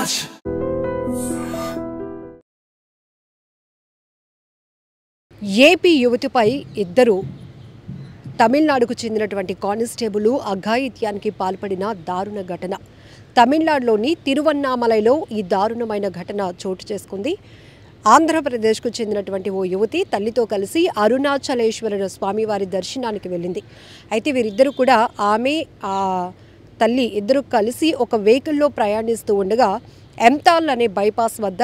Raj. AP యువతిపై ఇద్దరు తమిళనాడుకు చెందినటువంటి కానిస్టేబుల్ అఘాయిత్యానికి పాల్పడిన దారుణ ఘటన. తమిళనాడులోని తిరువన్నామలైలో ఈ దారుణమైన ఘటన చోటు చేసుకుంది. ఆంధ్రప్రదేశ్కు చెందినటువంటి ఓ యువతి తల్లితో కలిసి అరుణాచలేశ్వర స్వామివారి దర్శనానికి వెళ్ళింది. అయితే వీరిద్దరూ కూడా ఆమె తల్లి ఇద్దరు కలిసి ఒక వెహికల్లో ప్రయాణిస్తూ ఉండగా ఎంతాల్ అనే బైపాస్ వద్ద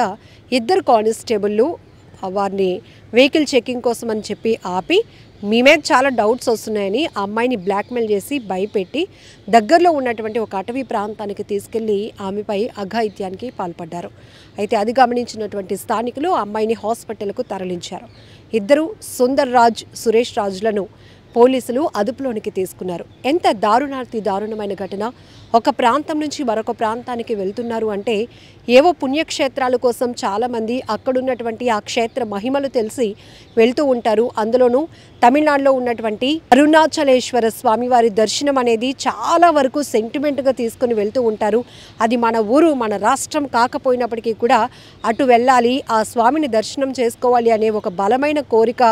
ఇద్దరు కానిస్టేబుళ్ళు వారిని వెహికల్ చెకింగ్ కోసం అని చెప్పి ఆపి మీ మీద చాలా డౌట్స్ వస్తున్నాయని ఆ అమ్మాయిని బ్లాక్మెయిల్ చేసి భయపెట్టి దగ్గరలో ఉన్నటువంటి ఒక అటవీ ప్రాంతానికి తీసుకెళ్లి ఆమెపై అఘాయిత్యానికి పాల్పడ్డారు. అయితే అది గమనించినటువంటి స్థానికులు ఆ అమ్మాయిని హాస్పిటల్కు తరలించారు. ఇద్దరు సుందర్ రాజ్, సురేష్ రాజులను పోలీసులు అదుపులోనికి తీసుకున్నారు. ఎంత దారుణమైన ఘటన. ఒక ప్రాంతం నుంచి మరొక ప్రాంతానికి వెళ్తున్నారు అంటే ఏవో పుణ్యక్షేత్రాల కోసం చాలామంది అక్కడున్నటువంటి ఆ క్షేత్ర మహిమలు తెలిసి వెళ్తూ ఉంటారు. అందులోనూ తమిళనాడులో ఉన్నటువంటి అరుణాచలేశ్వర స్వామివారి దర్శనం అనేది చాలా వరకు సెంటిమెంట్గా తీసుకుని వెళ్తూ ఉంటారు. అది మన ఊరు, మన రాష్ట్రం కాకపోయినప్పటికీ కూడా అటు వెళ్ళాలి, ఆ స్వామిని దర్శనం చేసుకోవాలి అనే ఒక బలమైన కోరిక,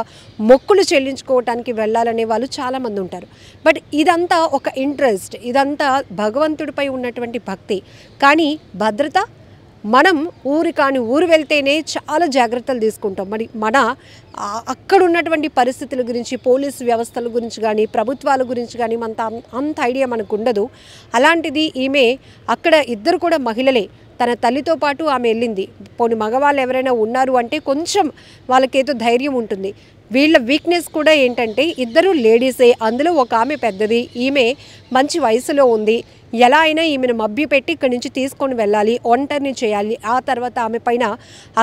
మొక్కులు చెల్లించుకోవటానికి వెళ్ళాలనే వాళ్ళు చాలామంది ఉంటారు. బట్ ఇదంతా ఒక ఇంట్రెస్ట్, ఇదంతా భగవంతుడిపై ఉన్నటువంటి భక్తి. కానీ భద్రత, మనం ఊరు వెళ్తేనే చాలా జాగ్రత్తలు తీసుకుంటాం. మరి మన అక్కడ ఉన్నటువంటి పరిస్థితుల గురించి, పోలీసు వ్యవస్థల గురించి కానీ, ప్రభుత్వాల గురించి కానీ అంత ఐడియా మనకు ఉండదు. అలాంటిది ఈమె అక్కడ ఇద్దరు కూడా మహిళలే, తన తల్లితో పాటు ఆమె వెళ్ళింది. పోనీ మగవాళ్ళు ఎవరైనా ఉన్నారు అంటే కొంచెం వాళ్ళకేదో ధైర్యం ఉంటుంది. వీళ్ళ వీక్నెస్ కూడా ఏంటంటే ఇద్దరు లేడీసే, అందులో ఒక ఆమె పెద్దది, ఈమె మంచి వయసులో ఉంది. ఎలా అయినా ఈమెను మభ్యపెట్టి ఇక్కడి నుంచి తీసుకొని వెళ్ళాలి, ఒంటరిని చేయాలి, ఆ తర్వాత ఆమె పైన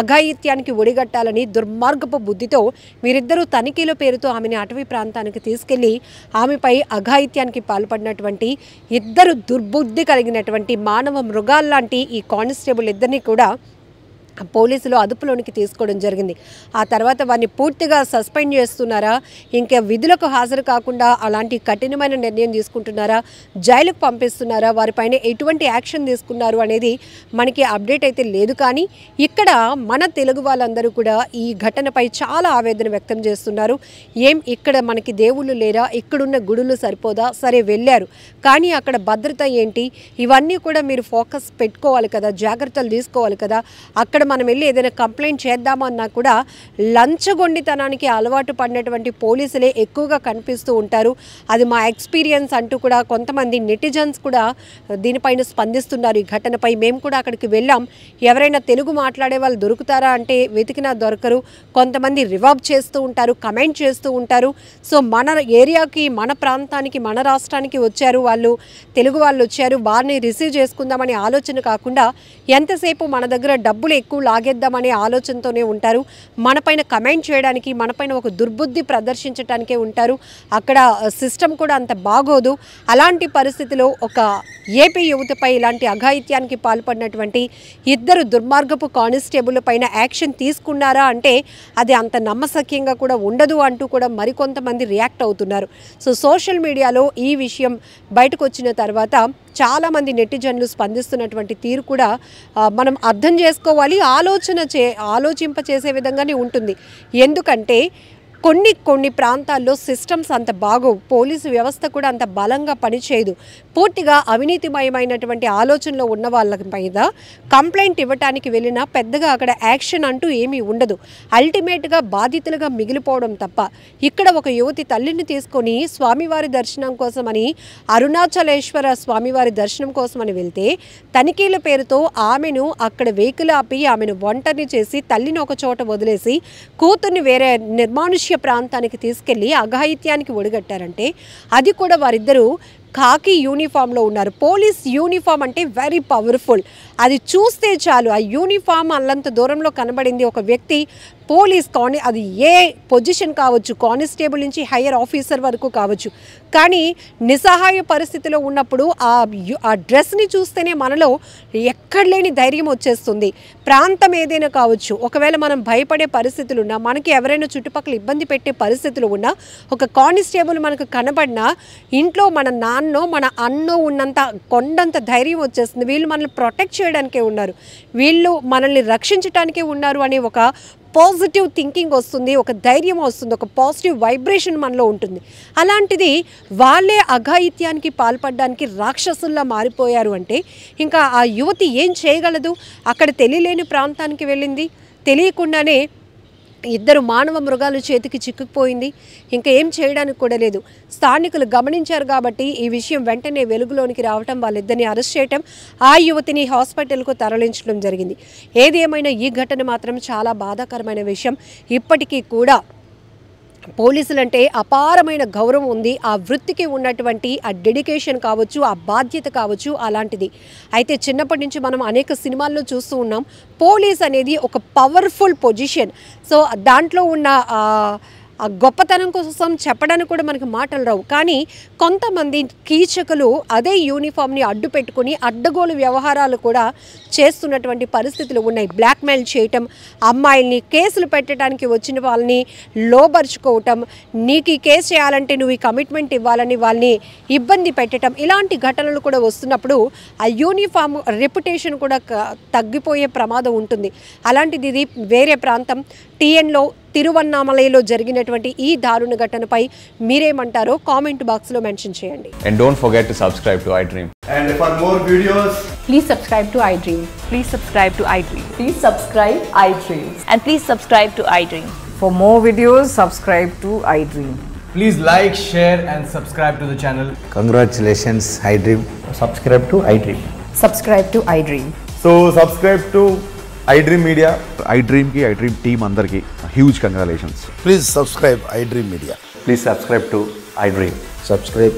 అఘాయిత్యానికి ఒడిగట్టాలని దుర్మార్గపు బుద్ధితో వీరిద్దరూ తనిఖీల పేరుతో ఆమెని అటవీ ప్రాంతానికి తీసుకెళ్లి ఆమెపై అఘాయిత్యానికి పాల్పడినటువంటి ఇద్దరు దుర్బుద్ధి కలిగినటువంటి మానవ మృగాల్లాంటి ఈ కానిస్టేబుల్ ఇద్దరిని కూడా పోలీసులు అదుపులోనికి తీసుకోవడం జరిగింది. ఆ తర్వాత వారిని పూర్తిగా సస్పెండ్ చేస్తున్నారా, ఇంకా విధులకు హాజరు కాకుండా అలాంటి కఠినమైన నిర్ణయం తీసుకుంటున్నారా, జైలుకు పంపిస్తున్నారా, వారిపైన ఎటువంటి యాక్షన్ తీసుకున్నారు అనేది మనకి అప్డేట్ అయితే లేదు. కానీ ఇక్కడ మన తెలుగు వాళ్ళందరూ కూడా ఈ ఘటనపై చాలా ఆవేదన వ్యక్తం చేస్తున్నారు. ఇక్కడ మనకి దేవుళ్ళు లేరా, ఇక్కడున్న గుడులు సరిపోదా, సరే వెళ్ళారు కానీ అక్కడ భద్రత ఏంటి, ఇవన్నీ కూడా మీరు ఫోకస్ పెట్టుకోవాలి కదా, జాగ్రత్తలు తీసుకోవాలి కదా. అక్కడ మనం వెళ్ళి ఏదైనా కంప్లైంట్ చేద్దామన్నా కూడా లంచగొండితనానికి అలవాటు పడినటువంటి పోలీసులే ఎక్కువగా కనిపిస్తూ ఉంటారు. అది మా ఎక్స్పీరియన్స్ అంటూ కూడా కొంతమంది నెటిజన్స్ కూడా దీనిపైన స్పందిస్తున్నారు. ఈ ఘటనపై మేము కూడా అక్కడికి వెళ్ళాం, ఎవరైనా తెలుగు మాట్లాడే వాళ్ళు దొరుకుతారా అంటే వెతికినా దొరకరు. కొంతమంది రివర్బ్ చేస్తూ ఉంటారు, కమెంట్ చేస్తూ ఉంటారు. సో మన ఏరియాకి, మన ప్రాంతానికి, మన రాష్ట్రానికి వచ్చారు వాళ్ళు, తెలుగు వాళ్ళు వచ్చారు, వారిని రిసీవ్ చేసుకుందామనే ఆలోచన కాకుండా ఎంతసేపు మన దగ్గర డబ్బులు ఎక్కువ లాగేద్దామనే ఆలోచనతోనే ఉంటారు. మనపైన కమెంట్ చేయడానికి, మనపైన ఒక దుర్బుద్ధి ప్రదర్శించడానికే ఉంటారు. అక్కడ సిస్టమ్ కూడా అంత బాగోదు. అలాంటి పరిస్థితిలో ఒక ఏపీ యువతపై ఇలాంటి అఘాయిత్యానికి పాల్పడినటువంటి ఇద్దరు దుర్మార్గపు కానిస్టేబుల్ పైన యాక్షన్ తీసుకున్నారా అంటే అది అంత నమ్మశక్యంగా కూడా ఉండదు అంటూ కూడా మరికొంతమంది రియాక్ట్ అవుతున్నారు. సో సోషల్ మీడియాలో ఈ విషయం బయటకు వచ్చిన తర్వాత చాలామంది నెటిజన్లు స్పందిస్తున్నటువంటి తీరు కూడా మనం అర్థం చేసుకోవాలి, ఆలోచింపచేసే విధంగానే ఉంటుంది. ఎందుకంటే కొన్ని ప్రాంతాల్లో సిస్టమ్స్ అంత బాగోవు, పోలీసు వ్యవస్థ కూడా అంత బలంగా పనిచేయదు. పూర్తిగా అవినీతిమయమైనటువంటి ఆలోచనలో ఉన్న వాళ్ళ మీద కంప్లైంట్ ఇవ్వటానికి వెళ్ళినా పెద్దగా అక్కడ యాక్షన్ అంటూ ఏమీ ఉండదు. అల్టిమేట్గా బాధితులుగా మిగిలిపోవడం తప్ప. ఇక్కడ ఒక యువతి తల్లిని తీసుకొని స్వామివారి దర్శనం కోసమని, అరుణాచలేశ్వర స్వామివారి దర్శనం కోసమని వెళ్తే తనిఖీల పేరుతో ఆమెను అక్కడ వెహికల్ ఆపి ఆమెను ఒంటరిని చేసి తల్లిని ఒక చోట వదిలేసి కూతుర్ని వేరే నిర్మానుష్య ప్రాంతానికి తీసుకెళ్లి అఘాయిత్యానికి ఒడిగట్టారంటే అది కూడా వారిద్దరూ ఖాకీ యూనిఫామ్లో ఉన్నారు. పోలీస్ యూనిఫామ్ అంటే వెరీ పవర్ఫుల్. అది చూస్తే చాలు, ఆ యూనిఫామ్ అల్లంత దూరంలో కనబడింది. ఒక వ్యక్తి పోలీస్ అది ఏ పొజిషన్ కావచ్చు, కానిస్టేబుల్ నుంచి హయ్యర్ ఆఫీసర్ వరకు కావచ్చు. కానీ నిస్సహాయ పరిస్థితిలో ఉన్నప్పుడు ఆ డ్రెస్ని చూస్తేనే మనలో ఎక్కడ లేని ధైర్యం వచ్చేస్తుంది. ప్రాంతం ఏదైనా కావచ్చు, ఒకవేళ మనం భయపడే పరిస్థితులు ఉన్నా, మనకి ఎవరైనా చుట్టుపక్కల ఇబ్బంది పెట్టే పరిస్థితులు ఉన్నా, ఒక కానిస్టేబుల్ మనకు కనబడినా ఇంట్లో మన నాన్నో మన అన్నో ఉన్నంత కొండంత ధైర్యం వచ్చేస్తుంది. వీళ్ళు మనల్ని ప్రొటెక్ట్ చేయడానికే ఉన్నారు, వీళ్ళు మనల్ని రక్షించడానికే ఉన్నారు అనే ఒక పాజిటివ్ థింకింగ్ వస్తుంది, ఒక ధైర్యం వస్తుంది, ఒక పాజిటివ్ వైబ్రేషన్ మనలో ఉంటుంది. అలాంటిది వాళ్ళే అఘాయిత్యానికి పాల్పడడానికి రాక్షసుల్లా మారిపోయారు అంటే ఇంకా ఆ యువతి ఏం చేయగలదు? అక్కడ తెలియలేని ప్రాంతానికి వెళ్ళింది, తెలియకుండానే ఇద్దరు మానవ మృగాలు చేతికి చిక్కుకుపోయింది, ఇంకా ఏం చేయడానికి కూడా లేదు. స్థానికులు గమనించారు కాబట్టి ఈ విషయం వెంటనే వెలుగులోనికి రావటం, వాళ్ళిద్దరిని అరెస్ట్ చేయటం, ఆ యువతిని హాస్పిటల్కు తరలించడం జరిగింది. ఏది ఏమైనా ఈ ఘటన మాత్రం చాలా బాధాకరమైన విషయం. ఇప్పటికీ కూడా పోలీసులంటే అపారమైన గౌరవం ఉంది, ఆ వృత్తికి ఉన్నటువంటి ఆ డెడికేషన్ కావచ్చు, ఆ బాధ్యత కావచ్చు, అలాంటిది. అయితే చిన్నప్పటి నుంచి మనం అనేక సినిమాల్లో చూస్తూ ఉన్నాం, పోలీస్ అనేది ఒక పవర్ఫుల్ పొజిషన్. సో దాంట్లో ఉన్న ఆ గొప్పతనం కోసం చెప్పడానికి కూడా మనకు మాటలు రావు. కానీ కొంతమంది కీచకులు అదే యూనిఫామ్ని అడ్డు పెట్టుకుని అడ్డగోలు వ్యవహారాలు కూడా చేస్తున్నటువంటి పరిస్థితులు ఉన్నాయి. బ్లాక్మెయిల్ చేయటం, అమ్మాయిల్ని కేసులు పెట్టడానికి వచ్చిన వాళ్ళని లోబరుచుకోవటం, నీకు ఈ కేసు చేయాలంటే నువ్వు ఈ కమిట్మెంట్ ఇవ్వాలని వాళ్ళని ఇబ్బంది పెట్టడం, ఇలాంటి ఘటనలు కూడా వస్తున్నప్పుడు ఆ యూనిఫామ్ రెప్యుటేషన్ కూడా తగ్గిపోయే ప్రమాదం ఉంటుంది. అలాంటిది ఇది వేరే ప్రాంతం టీఎన్లో తిరువన్నామలైలో జరిగినటువంటి ఈ దారుణ ఘటనపై మీరేమంటారో కామెంట్ బాక్స్లో మెన్షన్ చేయండి. And don't forget to subscribe to iDream. And for more videos, please subscribe to iDream. Please subscribe to iDream. Please subscribe iDream. And please subscribe to iDream. For more videos, subscribe to iDream. please like, share and subscribe to the channel. Congratulations, iDream. Subscribe to iDream. Subscribe to iDream. So subscribe to iDream Media. iDream ki iDream team andarki huge congratulations. Please subscribe iDream Media. Please subscribe to iDream. Subscribe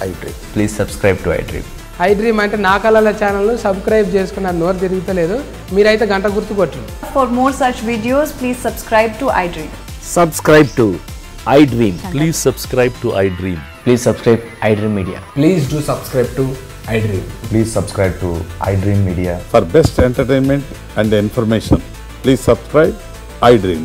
iDream. Please subscribe to iDream. iDream అంటే నా కళల channel subscribe చేసుకున్నారు, నోరు తిరుగుతలేదు, మీరైతే గంట గుర్తు కొట్టండి. For more such videos, please subscribe to iDream. Subscribe to iDream. Please subscribe to iDream. Please subscribe iDream Media. Please do subscribe to iDream. Please subscribe to iDream Media. For best entertainment and information, please subscribe iDream.